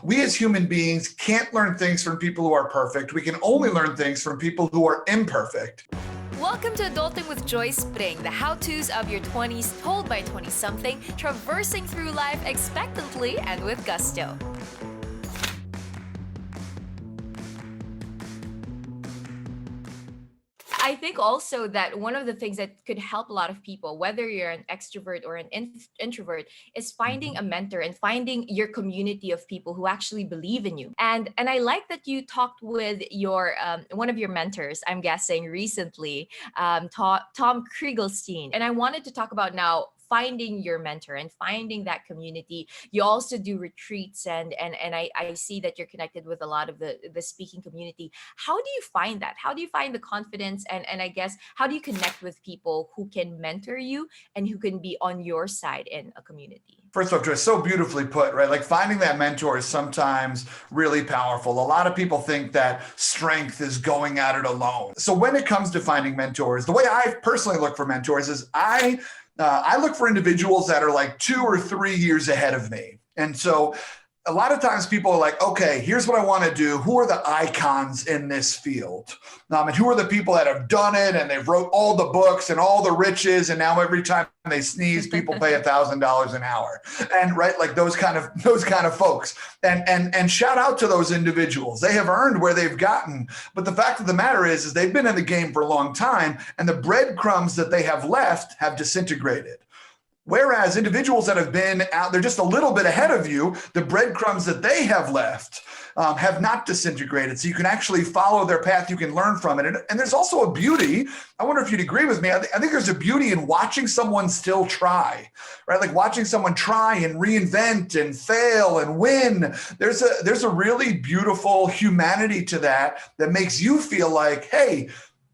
We as human beings can't learn things from people who are perfect. We can only learn things from people who are imperfect. Welcome to Adulting with Joyce, Pring, the how-tos of your 20s told by 20-something, traversing through life expectantly and with gusto. I think also that one of the things that could help a lot of people, whether you're an extrovert or an introvert, is finding a mentor and finding your community of people who actually believe in you. And I like that you talked with your one of your mentors, I'm guessing recently, Tom Kriegelstein. And I wanted to talk about now finding your mentor and finding that community. You also do retreats, and I see that you're connected with a lot of the speaking community. How do you find that? How do you find the confidence, and I guess how do you connect with people who can mentor you and who can be on your side in a community? First off, Joyce, so beautifully put, right? Like finding that mentor is sometimes really powerful. A lot of people think that strength is going at it alone. So when it comes to finding mentors, the way I personally look for mentors is I look for individuals that are like 2 or 3 years ahead of me. And so a lot of times people are like, okay, here's what I want to do. Who are the icons in this field? And who are the people that have done it and they've wrote all the books and all the riches, and now every time they sneeze, people pay $1,000 an hour. And right, like those kind of folks. And shout out to those individuals. They have earned where they've gotten. But the fact of the matter is they've been in the game for a long time, and the breadcrumbs that they have left have disintegrated. Whereas individuals that have been out there just a little bit ahead of you, the breadcrumbs that they have left have not disintegrated. So you can actually follow their path. You can learn from it. And there's also a beauty. I wonder if you'd agree with me. I think there's a beauty in watching someone still try, right? Like watching someone try and reinvent and fail and win. There's a really beautiful humanity to that makes you feel like, hey,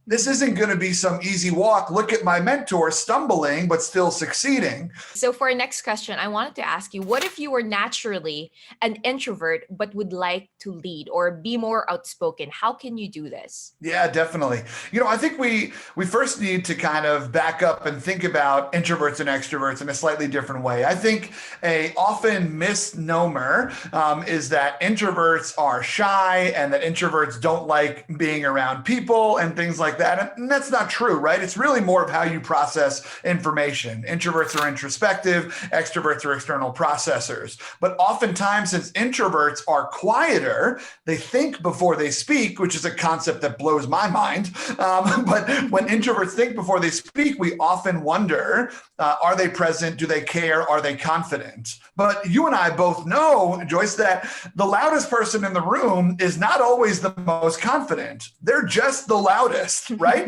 this isn't going to be some easy walk. Look at my mentor stumbling, but still succeeding. So for our next question, I wanted to ask you, what if you were naturally an introvert, but would like to lead or be more outspoken? How can you do this? Yeah, definitely. I think we first need to kind of back up and think about introverts and extroverts in a slightly different way. I think a often misnomer is that introverts are shy and that introverts don't like being around people and things like that. And that's not true, right? It's really more of how you process information. Introverts are introspective, extroverts are external processors. But oftentimes, since introverts are quieter, they think before they speak, which is a concept that blows my mind. But when introverts think before they speak, we often wonder, are they present? Do they care? Are they confident? But you and I both know, Joyce, that the loudest person in the room is not always the most confident. They're just the loudest, right?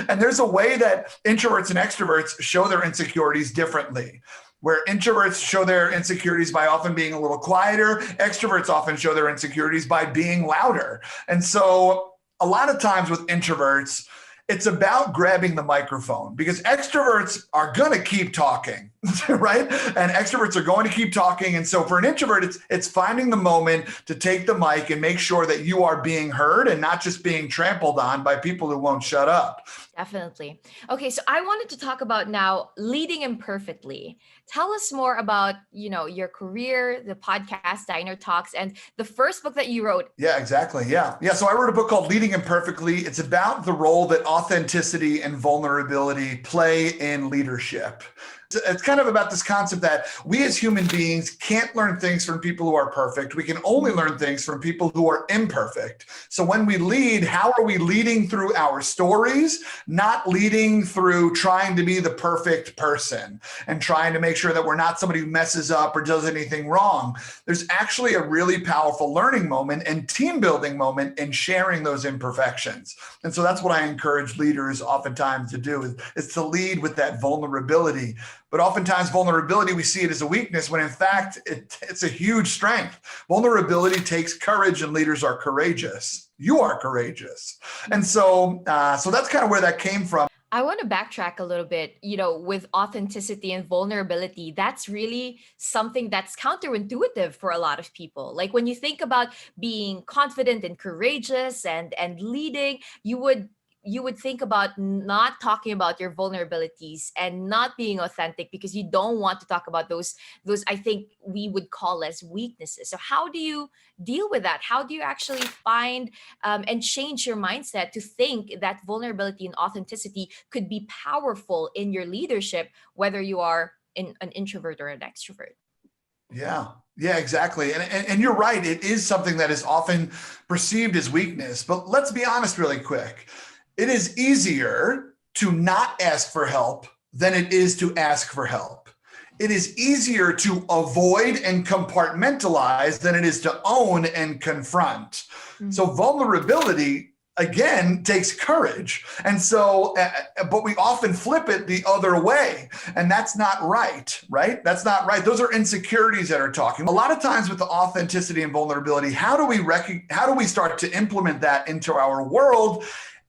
And there's a way that introverts and extroverts show their insecurities differently. Where introverts show their insecurities by often being a little quieter, extroverts often show their insecurities by being louder. And so a lot of times with introverts, it's about grabbing the microphone because extroverts are going to keep talking, right? And extroverts are going to keep talking. And so for an introvert, it's finding the moment to take the mic and make sure that you are being heard and not just being trampled on by people who won't shut up. Definitely. Okay, so I wanted to talk about now leading imperfectly. Tell us more about, your career, the podcast Diner Talks, and the first book that you wrote. Yeah, exactly. Yeah. So I wrote a book called Leading Imperfectly. It's about the role that authenticity and vulnerability play in leadership. It's kind of about this concept that we as human beings can't learn things from people who are perfect. We can only learn things from people who are imperfect. So when we lead, how are we leading through our stories, not leading through trying to be the perfect person and trying to make sure that we're not somebody who messes up or does anything wrong. There's actually a really powerful learning moment and team building moment in sharing those imperfections. And so that's what I encourage leaders oftentimes to do is to lead with that vulnerability. But oftentimes vulnerability, we see it as a weakness when in fact, it's a huge strength. Vulnerability takes courage and leaders are courageous. You are courageous. And so that's kind of where that came from. I want to backtrack a little bit, with authenticity and vulnerability. That's really something that's counterintuitive for a lot of people. Like when you think about being confident and courageous and leading, you would you would think about not talking about your vulnerabilities and not being authentic because you don't want to talk about those I think we would call as weaknesses. So how do you deal with that? How do you actually find and change your mindset to think that vulnerability and authenticity could be powerful in your leadership, whether you are an introvert or an extrovert? Yeah. Yeah, exactly. And you're right. It is something that is often perceived as weakness. But let's be honest really quick. It is easier to not ask for help than it is to ask for help. It is easier to avoid and compartmentalize than it is to own and confront. So Mhm. vulnerability again takes courage. And so, but we often flip it the other way. And that's not right, right? That's not right. Those are insecurities that are talking. A lot of times with the authenticity and vulnerability, how do we start to implement that into our world?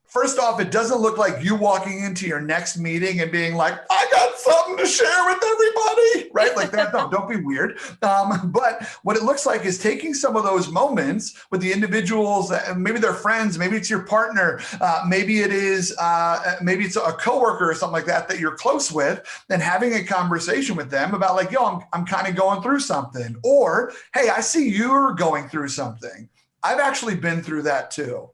First off, it doesn't look like you walking into your next meeting and being like, I got something to share with everybody, right? Like that. No, don't be weird. But what it looks like is taking some of those moments with the individuals, maybe they're friends, maybe it's your partner, maybe maybe it's a coworker or something like that that you're close with, and having a conversation with them about like, yo, I'm kind of going through something. Or, hey, I see you're going through something. I've actually been through that too.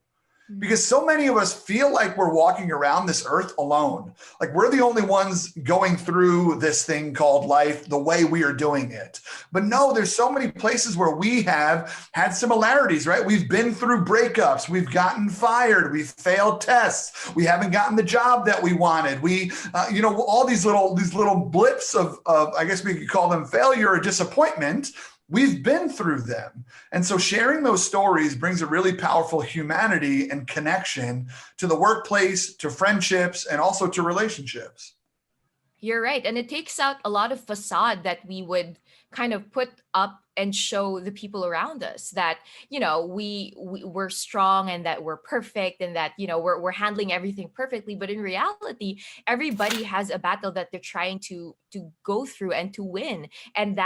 Because so many of us feel like we're walking around this earth alone. Like we're the only ones going through this thing called life the way we are doing it. But no, there's so many places where we have had similarities, right? We've been through breakups. We've gotten fired. We've failed tests. We haven't gotten the job that we wanted. All these little blips of, I guess we could call them failure or disappointment. We've been through them. And so sharing those stories brings a really powerful humanity and connection to the workplace, to friendships, and also to relationships. You're right. And it takes out a lot of facade that we would kind of put up and show the people around us that, we're strong and that we're perfect and that, we're handling everything perfectly. But in reality, everybody has a battle that they're trying to go through and to win. And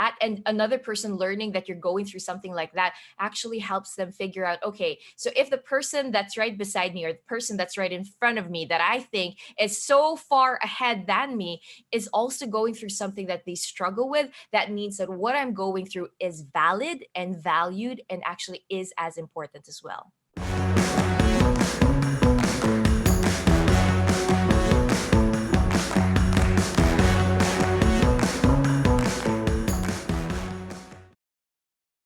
another person learning that you're going through something like that actually helps them figure out, okay, so if the person that's right beside me or the person that's right in front of me that I think is so far ahead than me is also going through something that they struggle with, that means that what I'm going through is valid and valued and actually is as important as well.